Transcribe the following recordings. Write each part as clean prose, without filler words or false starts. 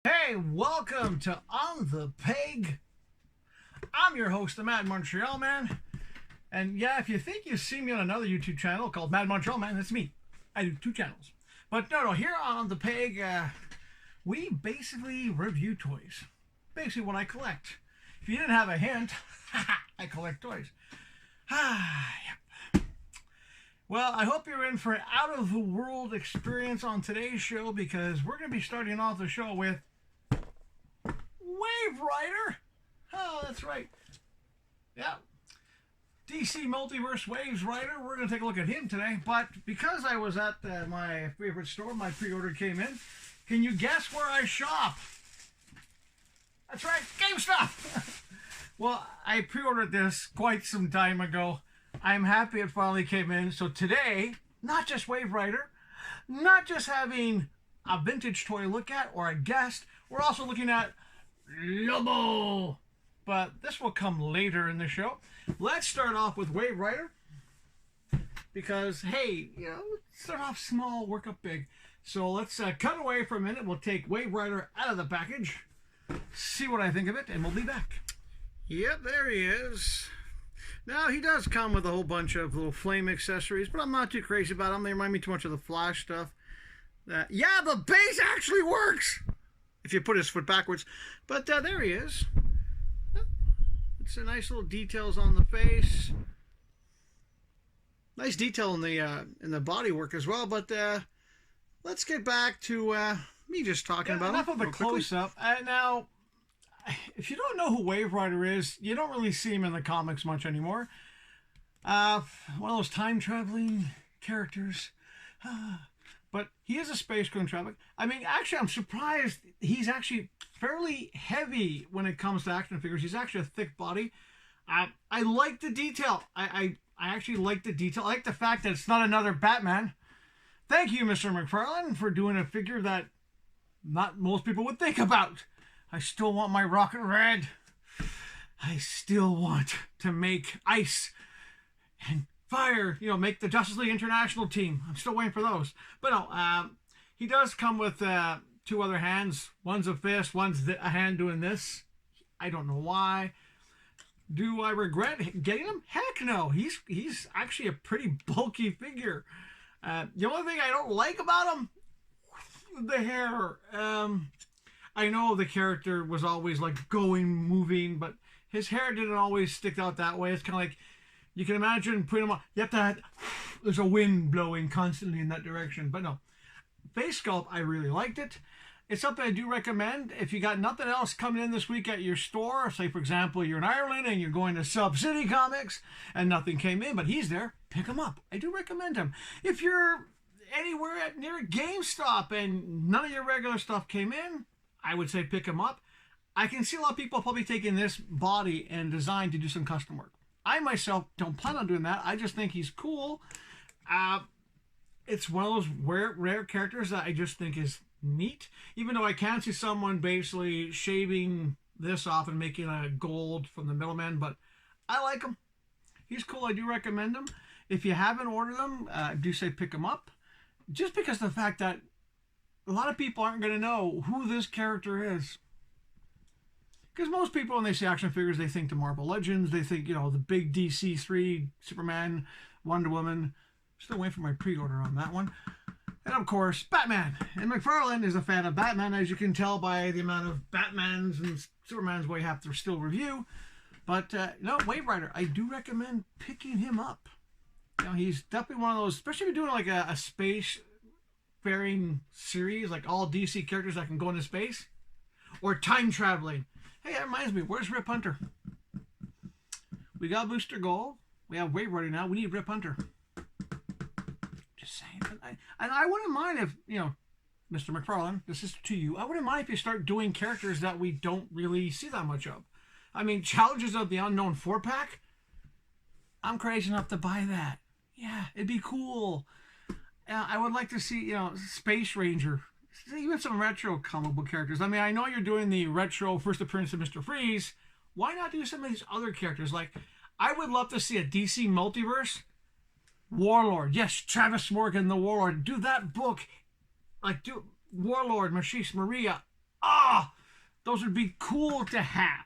Hey, welcome to On the Peg. I'm your host, the Mad Montreal Man. And yeah, if you think you've seen me on another YouTube channel called Mad Montreal Man, that's me. I do two channels. But no, here on the Peg, we basically review toys. Basically what I collect. If you didn't have a hint, I collect toys. Yep. Well, I hope you're in for an out-of-the-world experience on today's show because we're going to be starting off the show with Wave Rider. Oh, that's right. Yeah. DC Multiverse Waves Rider. We're going to take a look at him today. But because I was at my favorite store, my pre-order came in. Can you guess where I shop? That's right, GameStop. Well, I pre-ordered this quite some time ago. I'm happy it finally came in. So today, not just Wave Rider, not just having a vintage toy to look at or a guest, we're also looking at Lobo. But this will come later in the show. Let's start off with Wave Rider. Because, hey, start off small, work up big. So let's cut away for a minute. We'll take Wave Rider out of the package, see what I think of it, and we'll be back. Yep, there he is. Now, he does come with a whole bunch of little flame accessories, but I'm not too crazy about them. They remind me too much of the Flash stuff. Yeah, the base actually works if you put his foot backwards. But there he is. It's a nice little details on the face. Nice detail in the body work as well. But let's get back to me just talking about enough him. of a close-up. Now, if you don't know who Wave Rider is, you don't really see him in the comics much anymore. One of those time-traveling characters. But he is a space going traveling. I mean, actually, I'm surprised he's actually fairly heavy when it comes to action figures. He's actually a thick body. I like the detail. I actually like the detail. I like the fact that it's not another Batman. Thank you, Mr. McFarlane, for doing a figure that not most people would think about. I still want my Rocket Red. I still want to make ice and fire, make the Justice League International team. I'm still waiting for those. But no, he does come with two other hands. One's a fist, one's a hand doing this. I don't know why. Do I regret getting him? Heck no. He's actually a pretty bulky figure. The only thing I don't like about him, the hair. I know the character was always like moving, but his hair didn't always stick out that way. It's kind of like, you can imagine putting him on, you have to have, there's a wind blowing constantly in that direction. But no, face sculpt, I really liked it. It's something I do recommend. If you got nothing else coming in this week at your store, say for example, you're in Ireland and you're going to Sub City Comics and nothing came in, but he's there, pick him up. I do recommend him. If you're anywhere near a GameStop and none of your regular stuff came in, I would say pick him up. I can see a lot of people probably taking this body and design to do some custom work. I myself don't plan on doing that. I just think he's cool. It's one of those rare characters that I just think is neat. Even though I can see someone basically shaving this off and making a gold from the middleman, but I like him. He's cool. I do recommend him. If you haven't ordered them, I do say pick him up. Just because of the fact that a lot of people aren't going to know who this character is. Because most people, when they see action figures, they think the Marvel Legends. They think, the big DC3, Superman, Wonder Woman. Still waiting for my pre-order on that one. And, of course, Batman. And McFarlane is a fan of Batman, as you can tell by the amount of Batmans and Supermans we have to still review. But, no, Wave Rider, I do recommend picking him up. He's definitely one of those, especially if you're doing like a space faring series, like all DC characters that can go into space. Or time traveling. Hey, that reminds me, where's Rip Hunter? We got Booster Gold. We have Wave Rider now. We need Rip Hunter. Just saying. And I wouldn't mind if, Mr. McFarlane, this is to you. I wouldn't mind if you start doing characters that we don't really see that much of. I mean, Challenges of the Unknown 4-pack. I'm crazy enough to buy that. Yeah, it'd be cool. I would like to see, Space Ranger. Even some retro comic book characters. I mean, I know you're doing the retro first appearance of Mr. Freeze. Why not do some of these other characters? Like, I would love to see a DC multiverse. Warlord. Yes, Travis Morgan, the Warlord. Do that book. Like, do Warlord, Maurice, Maria. Ah, those would be cool to have.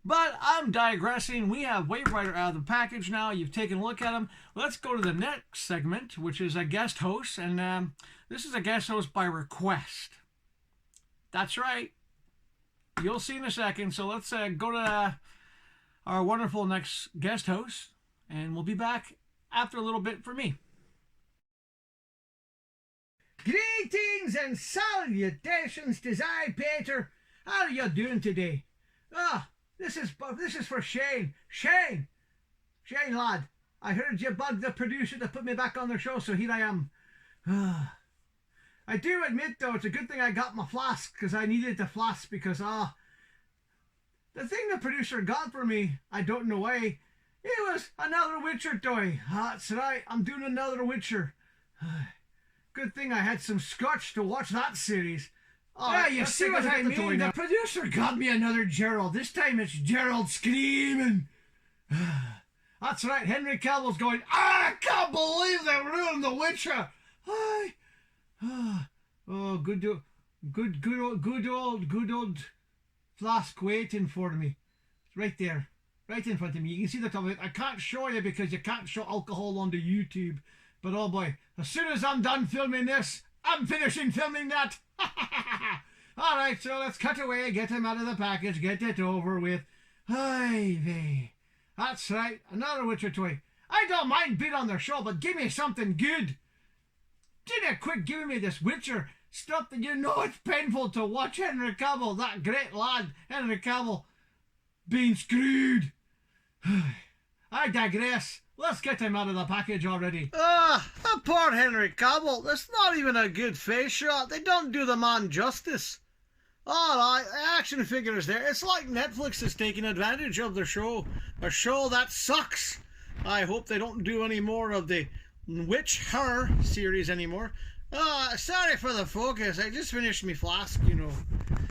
But I'm digressing. We have Wave Rider out of the package now. You've taken a look at him. Let's go to the next segment, which is a guest host. And this is a guest host by request. That's right. You'll see in a second. So let's go to our wonderful next guest host. And we'll be back after a little bit for me. Greetings and salutations to I, Peter. How are you doing today? This is for Shane. Shane, lad. I heard you bugged the producer to put me back on the show, so here I am. I do admit, though, it's a good thing I got my flask, because I needed the flask, because, the thing the producer got for me, I don't know why, it was another Witcher toy. That's right, I'm doing another Witcher. Good thing I had some scotch to watch that series. Yeah, you see what I mean? The producer got me another Gerald. This time it's Gerald screaming. That's right, Henry Cavill's going, I can't believe they ruined The Witcher. Good old flask waiting for me. It's right there, right in front of me. You can see the top of it. I can't show you because you can't show alcohol onto YouTube. But oh boy, as soon as I'm done filming this, I'm finishing filming that. Alright, so let's cut away, get him out of the package, get it over with. Hey, that's right, another Witcher toy. I don't mind being on the show, but give me something good. Did you quit giving me this Witcher stuff that you know it's painful to watch Henry Cavill, that great lad, Henry Cavill, being screwed. I digress. Let's get him out of the package already. Poor Henry Cavill. That's not even a good face shot. They don't do the man justice. Alright, action figures there. It's like Netflix is taking advantage of the show. A show that sucks. I hope they don't do any more of the Witch Her series anymore. Sorry for the focus. I just finished me flask, you know.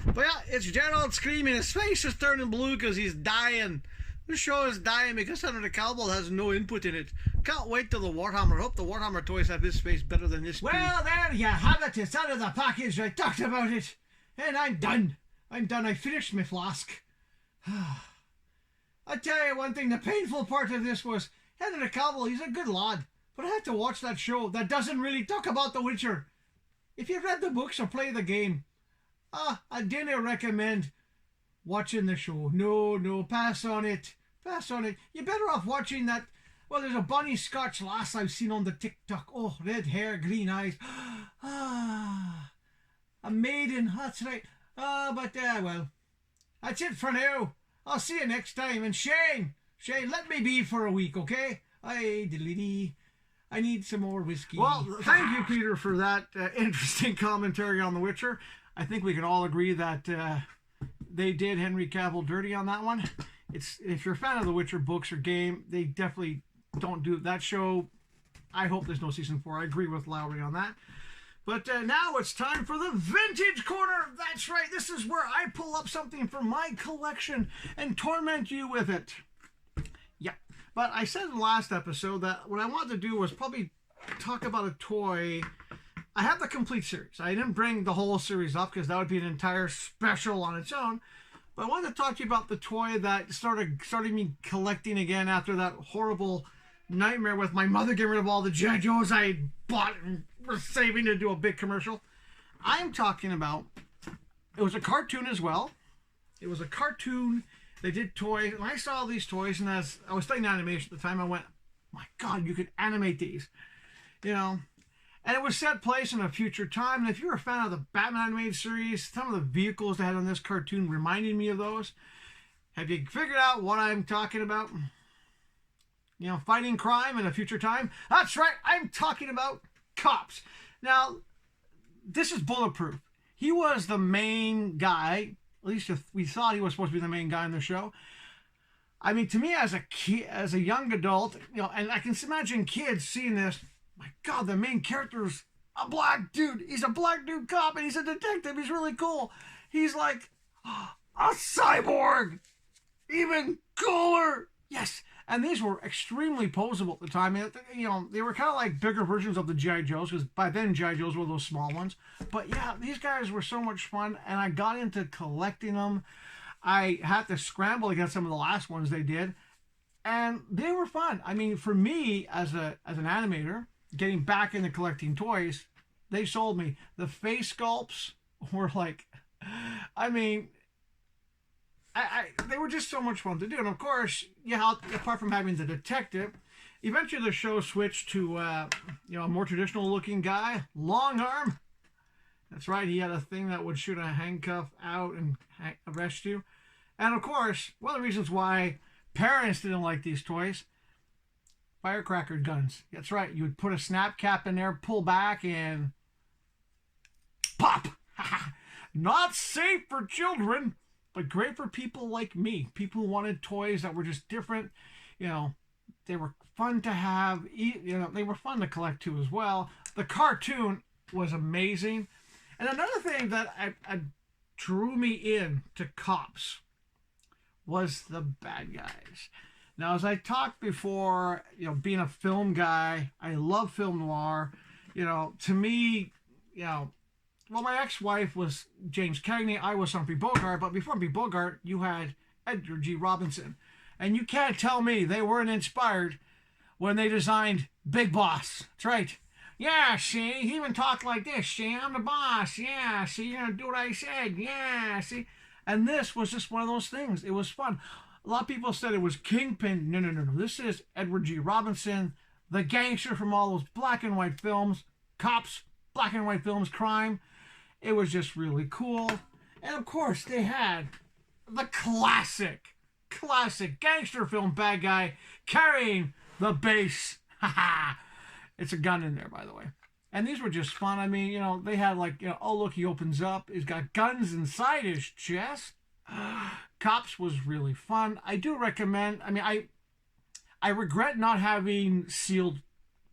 But yeah, it's Gerald screaming. His face is turning blue because he's dying. The show is dying because Henry Cavill has no input in it. Can't wait till the Warhammer. Hope the Warhammer toys have his face better than this. Well, there you have it. It's out of the package. I talked about it. And I'm done. I finished my flask. I tell you one thing. The painful part of this was Henry Cavill. He's a good lad. But I had to watch that show that doesn't really talk about The Witcher. If you've read the books or play the game, I didn't recommend watching the show. No, pass on it. Pass on it. You're better off watching that. Well, there's a Bonnie Scotch lass I've seen on the TikTok. Oh, red hair, green eyes. A maiden. That's right. Well, that's it for now. I'll see you next time. And Shane, let me be for a week, okay? I need some more whiskey. Well, thank you, Peter, for that interesting commentary on The Witcher. I think we can all agree that they did Henry Cavill dirty on that one. If you're a fan of the Witcher books or game, they definitely don't do that show. I hope there's no season 4. I agree with Lowry on that. But now it's time for the Vintage Corner. That's right. This is where I pull up something from my collection and torment you with it. Yeah. But I said in the last episode that what I wanted to do was probably talk about a toy. I have the complete series. I didn't bring the whole series up because that would be an entire special on its own. But I wanted to talk to you about the toy that started me collecting again after that horrible nightmare with my mother getting rid of all the G.I. Joes I bought and was saving to do a big commercial. I'm talking about, it was a cartoon as well. It was a cartoon. They did toys. And I saw these toys, and as I was studying animation at the time, I went, my God, you could animate these. You know. And it was set place in a future time. And if you're a fan of the Batman animated series, some of the vehicles they had on this cartoon reminded me of those. Have you figured out what I'm talking about? You know, fighting crime in a future time? That's right, I'm talking about cops. Now, this is Bulletproof. He was the main guy, at least if we thought he was supposed to be the main guy in the show. I mean, to me as a kid, as a young adult, you know, and I can imagine kids seeing this, my God, the main character's a black dude. He's a black dude cop, and he's a detective. He's really cool. He's like a cyborg. Even cooler. Yes. And these were extremely posable at the time. They were kind of like bigger versions of the G.I. Joes, because by then G.I. Joes were those small ones. But yeah, these guys were so much fun, and I got into collecting them. I had to scramble against some of the last ones they did, and they were fun. I mean, for me as an animator, getting back into collecting toys, they sold me. The face sculpts were like, I mean, they were just so much fun to do. And of course, apart from having the detective, eventually the show switched to a more traditional looking guy, long arm. That's right, he had a thing that would shoot a handcuff out and arrest you. And of course, one of the reasons why parents didn't like these toys, firecracker guns. That's right, you would put a snap cap in there, pull back, and pop. Not safe for children, but great for people like me. People who wanted toys that were just different. They were fun to have. They were fun to collect too as well. The cartoon was amazing. And another thing that drew me in to Cops was the bad guys. Now, as I talked before, being a film guy, I love film noir. To me, well, my ex-wife was James Cagney. I was Humphrey Bogart. But before Humphrey Bogart, you had Edgar G. Robinson. And you can't tell me they weren't inspired when they designed Big Boss. That's right. Yeah, see, he even talked like this. See, I'm the boss. Yeah, see, you're going to do what I said. Yeah, see. And this was just one of those things. It was fun. A lot of people said it was Kingpin. No. This is Edward G. Robinson, the gangster from all those black and white films. Cops, black and white films, crime. It was just really cool. And of course, they had the classic gangster film bad guy carrying the base. It's a gun in there, by the way. And these were just fun. I mean, they had like, oh, look, he opens up. He's got guns inside his chest. Cops was really fun. I do recommend, I regret not having sealed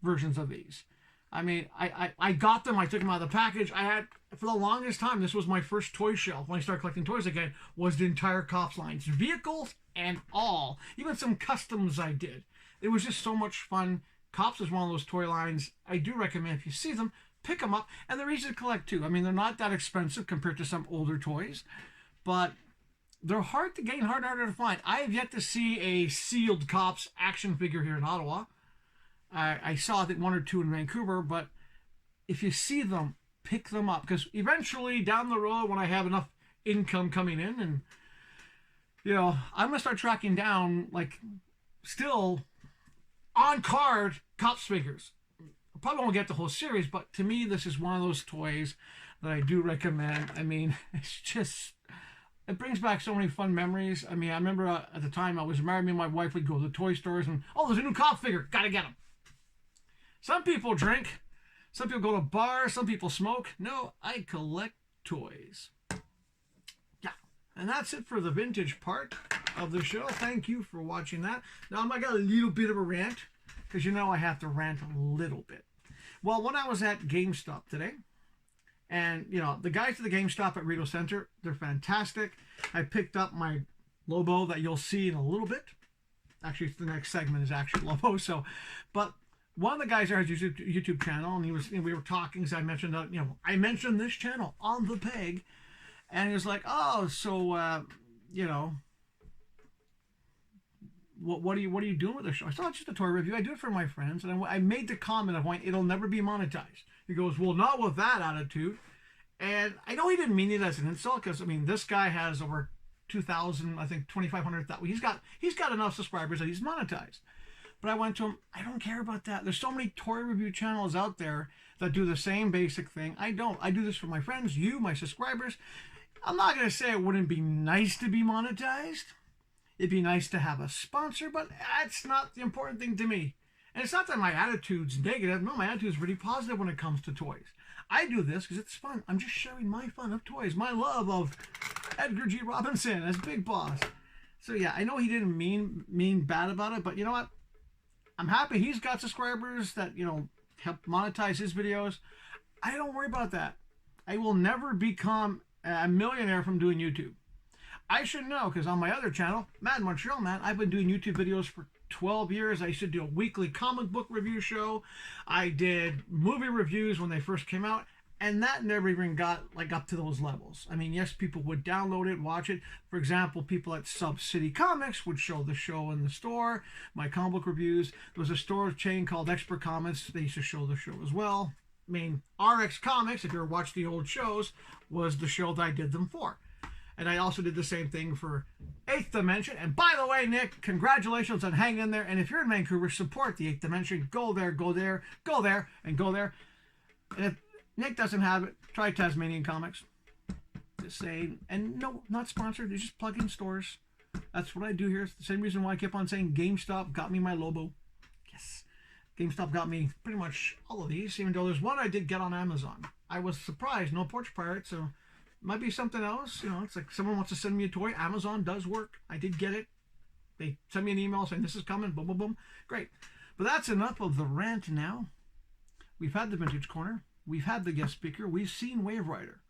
versions of these. I got them. I took them out of the package. I had, for the longest time, this was my first toy shelf when I started collecting toys again, was the entire Cops lines. Vehicles and all. Even some customs I did. It was just so much fun. Cops is one of those toy lines I do recommend. If you see them, pick them up. And they're easy to collect too. They're not that expensive compared to some older toys. But they're hard to get and harder to find. I have yet to see a sealed Cops action figure here in Ottawa. I saw, I think, one or two in Vancouver. But if you see them, pick them up. Because eventually, down the road, when I have enough income coming in, and, I'm going to start tracking down, like, still on card Cops figures. I probably won't get the whole series, but to me, this is one of those toys that I do recommend. It's just, it brings back so many fun memories. I remember at the time I was married, me and my wife would go to the toy stores and, oh, there's a new Cop figure, gotta get him. Some people drink, some people go to bars, some people smoke. No, I collect toys. Yeah, and that's it for the vintage part of the show. Thank you for watching that. Now I got a little bit of a rant, because I have to rant a little bit. Well, when I was at GameStop today, and the guys at the GameStop at Rideau Center, they're fantastic. I picked up my Lobo that you'll see in a little bit. Actually, the next segment is actually Lobo. But one of the guys there has a YouTube channel, and we were talking. So I mentioned I mentioned this channel on the peg, and he was like, oh, so what are you doing with the show? I said, it's just a toy review. I do it for my friends. And I made the comment of, it'll never be monetized. He goes, well, not with that attitude. And I know he didn't mean it as an insult, because, this guy has over 2,000, I think 2,500. He's got enough subscribers that he's monetized. But I went to him, I don't care about that. There's so many toy review channels out there that do the same basic thing. I don't. I do this for my friends, you, my subscribers. I'm not going to say it wouldn't be nice to be monetized. It'd be nice to have a sponsor, but that's not the important thing to me. And it's not that my attitude's negative. No, my attitude is really positive when it comes to toys. I do this because it's fun. I'm just sharing my fun of toys, my love of Edgar G. Robinson as Big Boss. So yeah, I know he didn't mean bad about it, but you know what? I'm happy he's got subscribers that, help monetize his videos. I don't worry about that. I will never become a millionaire from doing YouTube. I should know, because on my other channel, Mad Montreal Man, I've been doing YouTube videos for 12 years. I used to do a weekly comic book review show. I did movie reviews when they first came out, and that never even got like up to those levels. I mean, yes, people would download it, watch it. For example, people at Sub City Comics would show the show in the store, my comic book reviews. There was a store chain called Expert Comics. They used to show the show as well. I mean, RX Comics, if you ever watched the old shows, was the show that I did them for. And I also did the same thing for 8th Dimension. And by the way, Nick, congratulations on hanging in there. And if you're in Vancouver, support the 8th Dimension. Go there, go there, go there, and go there. And if Nick doesn't have it, try Tasmanian Comics. Just saying. And no, not sponsored. It's just plug-in stores. That's what I do here. It's the same reason why I kept on saying GameStop got me my Lobo. Yes. GameStop got me pretty much all of these, even though there's one I did get on Amazon. I was surprised. No Porch Pirate, so might be something else. You know, it's like someone wants to send me a toy. Amazon does work. I did get it. They send me an email saying this is coming. Boom, boom, boom. Great. But that's enough of the rant now. We've had the Vintage Corner. We've had the guest speaker. We've seen Wave Rider.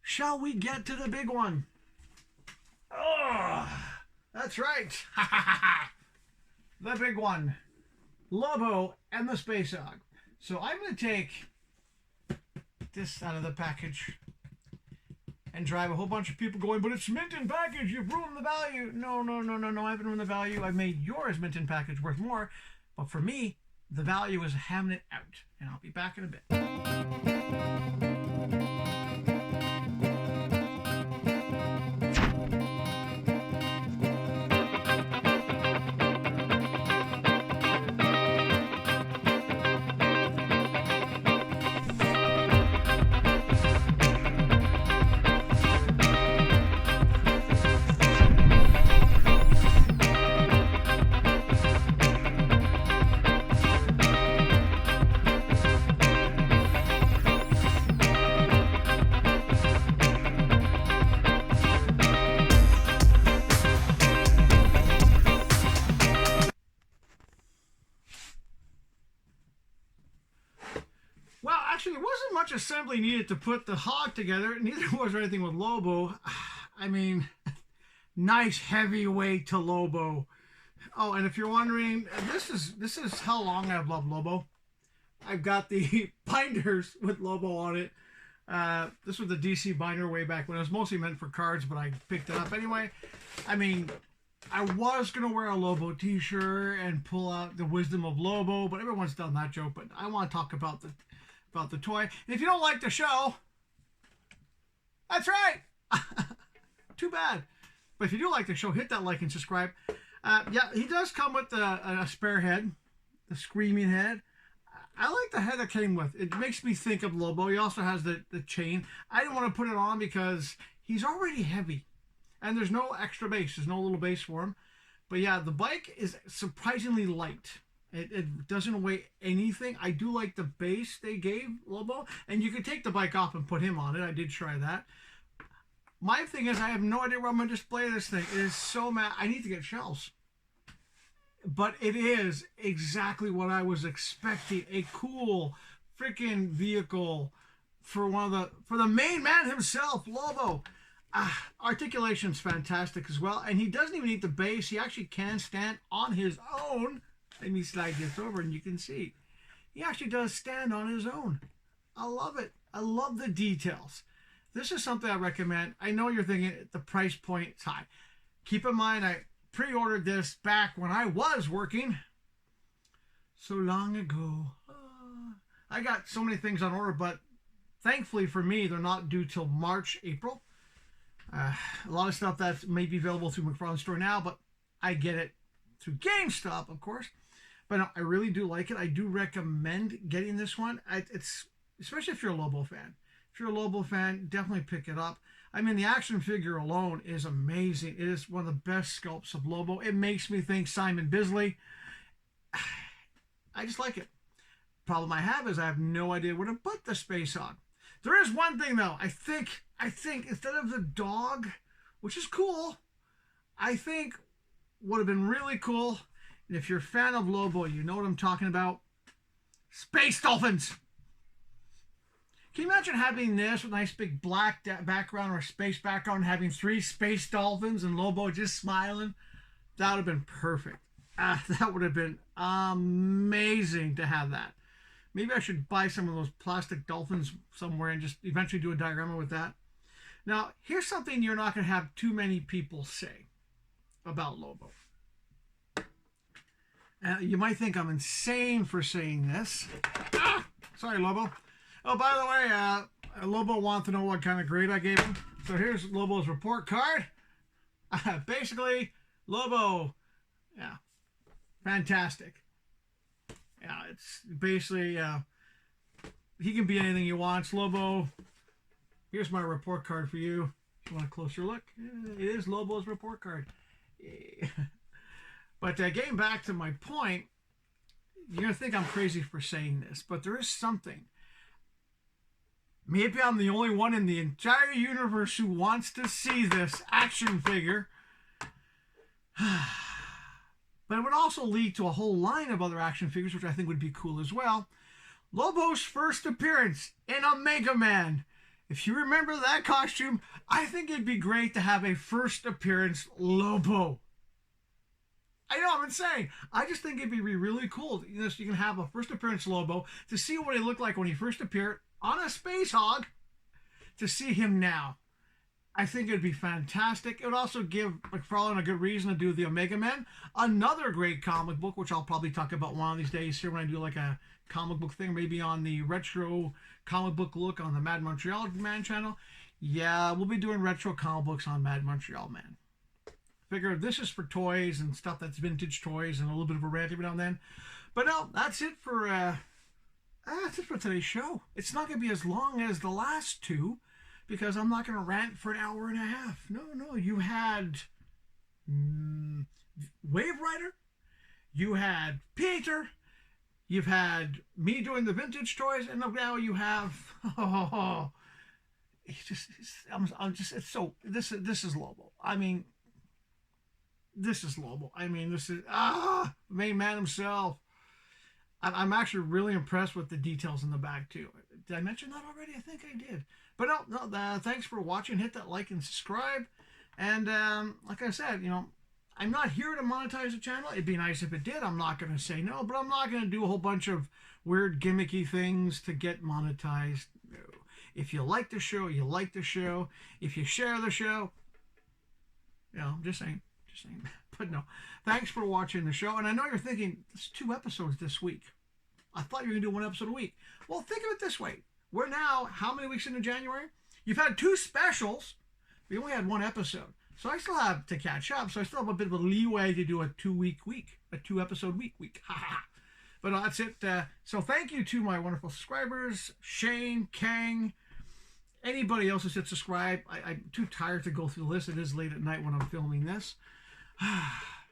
Shall we get to the big one? Oh, that's right. The big one. Lobo and the Space Hog. So I'm going to take this out of the package and drive a whole bunch of people going, but it's mint in package, you've ruined the value. No, I haven't ruined the value. I've made yours mint in package worth more. But for me, the value is having it out. And I'll be back in a bit. Actually, there wasn't much assembly needed to put the Hog together. Neither was there anything with Lobo. I mean, nice heavyweight to Lobo. Oh, and if you're wondering, this is how long I've loved Lobo. I've got the binders with Lobo on it. This was the DC binder way back when. It was mostly meant for cards, but I picked it up anyway. I mean, I was going to wear a Lobo t-shirt and pull out the wisdom of Lobo, but everyone's done that joke. But I want to talk about the toy. And if you don't like the show, that's right. Too bad. But if you do like the show, hit that like and subscribe. Yeah, he does come with a spare head, the screaming head. I like the head that came with. It makes me think of Lobo. He also has the chain. I didn't want to put it on because he's already heavy. And there's no extra base. There's no little base for him. But yeah, the bike is surprisingly light. It doesn't weigh anything. I do like the base they gave Lobo. And you can take the bike off and put him on it. I did try that. My thing is I have no idea where I'm going to display this thing. It is so mad. I need to get shelves. But it is exactly what I was expecting. A cool freaking vehicle for the main man himself, Lobo. Articulation's fantastic as well. And he doesn't even need the base. He actually can stand on his own. Let me slide this over and you can see. He actually does stand on his own. I love it. I love the details. This is something I recommend. I know you're thinking the price point is high. Keep in mind, I pre-ordered this back when I was working so long ago. I got so many things on order, but thankfully for me, they're not due till March, April. A lot of stuff that may be available through McFarlane Store now, but I get it through GameStop, of course. But no, I really do like it. I do recommend getting this one. It's especially if you're a Lobo fan. If you're a Lobo fan, definitely pick it up. I mean, the action figure alone is amazing. It is one of the best sculpts of Lobo. It makes me think Simon Bisley. I just like it. Problem I have is I have no idea where to put the Space Hog. There is one thing though. I think instead of the dog, which is cool, I think would have been really cool. And if you're a fan of Lobo, you know what I'm talking about. Space dolphins. Can you imagine having this with a nice big black background or space background, having 3 space dolphins and Lobo just smiling? That would have been perfect. That would have been amazing to have that. Maybe I should buy some of those plastic dolphins somewhere and just eventually do a diorama with that. Now, here's something you're not going to have too many people say about Lobo. You might think I'm insane for saying this. Sorry, Lobo. Oh, by the way, Lobo wants to know what kind of grade I gave him. So here's Lobo's report card. Basically, Lobo, yeah, fantastic. Yeah, it's basically, he can be anything he wants. Lobo, here's my report card for you. If you want a closer look, it is Lobo's report card. But getting back to my point, you're going to think I'm crazy for saying this, but there is something. Maybe I'm the only one in the entire universe who wants to see this action figure. But it would also lead to a whole line of other action figures, which I think would be cool as well. Lobo's first appearance in Omega Man. If you remember that costume, I think it'd be great to have a first appearance Lobo. I know, I'm insane. I just think it'd be really cool. You know, so you can have a first appearance Lobo to see what he looked like when he first appeared on a Space Hog, to see him now. I think it'd be fantastic. It would also give McFarlane a good reason to do the Omega Man. Another great comic book, which I'll probably talk about one of these days here when I do like a comic book thing, maybe on the retro comic book look on the Mad Montreal Man channel. Yeah, we'll be doing retro comic books on Mad Montreal Man. Figure this is for toys and stuff that's vintage toys and a little bit of a rant every now and then. But no, that's it for today's show. It's not going to be as long as the last two, because I'm not going to rant for an hour and a half. No. You had Wave Rider. You had Peter. You've had me doing the vintage toys. And now you have... This is Lobo. I mean, this is Lobo. I mean, this is... main man himself. I'm actually really impressed with the details in the back, too. Did I mention that already? I think I did. But no, thanks for watching. Hit that like and subscribe. And like I said, you know, I'm not here to monetize the channel. It'd be nice if it did. I'm not going to say no, but I'm not going to do a whole bunch of weird gimmicky things to get monetized. No. If you like the show, you like the show. If you share the show, you know, just saying. But no, thanks for watching the show. And I know you're thinking, there's 2 episodes this week. I thought you were going to do 1 episode a week. Well, think of it this way. We're now, how many weeks into January? You've had 2 specials. We only had 1 episode. So I still have to catch up. So I still have a bit of a leeway to do a 2-week week. A 2-episode week. But no, that's it. So thank you to my wonderful subscribers. Shane, Kang, anybody else who said subscribe. I'm too tired to go through the list. It is late at night when I'm filming this.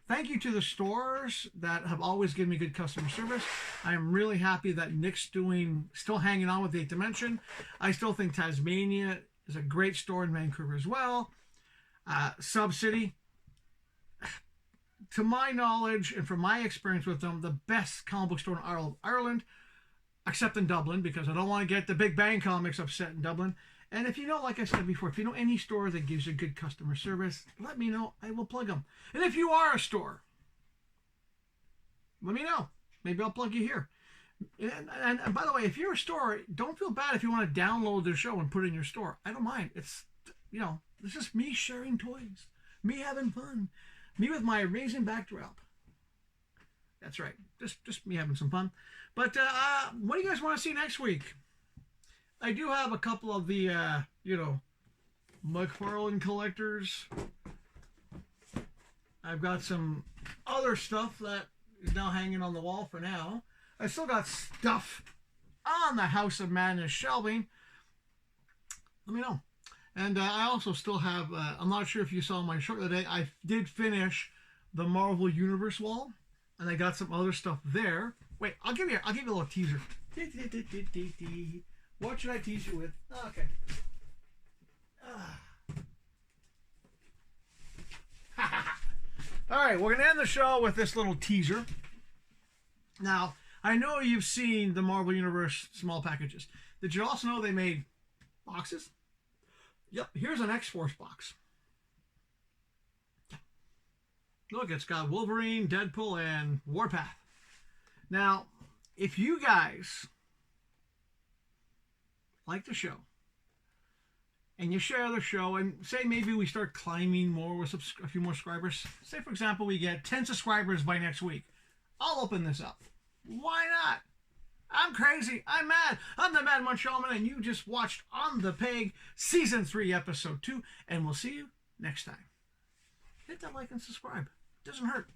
Thank you to the stores that have always given me good customer service. I am really happy that Nick's still hanging on with the 8th Dimension. I still think Tasmania is a great store in Vancouver as well. Sub City, to my knowledge and from my experience with them, the best comic book store in Ireland, except in Dublin, because I don't want to get the Big Bang Comics upset in Dublin. And if you know, like I said before, if you know any store that gives you good customer service, let me know. I will plug them. And if you are a store, let me know. Maybe I'll plug you here. And by the way, if you're a store, don't feel bad if you want to download the show and put it in your store. I don't mind. It's, you know, it's just me sharing toys, me having fun, me with my amazing backdrop. That's right. Just me having some fun. But what do you guys want to see next week? I do have a couple of the, you know, McFarlane collectors. I've got some other stuff that is now hanging on the wall for now. I still got stuff on the House of Madness shelving. Let me know. And I also still have, I'm not sure if you saw my short today, I did finish the Marvel Universe wall. And I got some other stuff there. Wait, I'll give you a little teaser. What should I tease you with? Okay. All right, we're going to end the show with this little teaser. Now, I know you've seen the Marvel Universe small packages. Did you also know they made boxes? Yep, here's an X-Force box. Look, it's got Wolverine, Deadpool, and Warpath. Now, if you guys like the show, and you share the show, and say maybe we start climbing more with a few more subscribers. Say, for example, we get 10 subscribers by next week. I'll open this up. Why not? I'm crazy. I'm mad. I'm the Mad Munchauman, and you just watched On the Peg, Season 3, Episode 2, and we'll see you next time. Hit that like and subscribe. Doesn't hurt.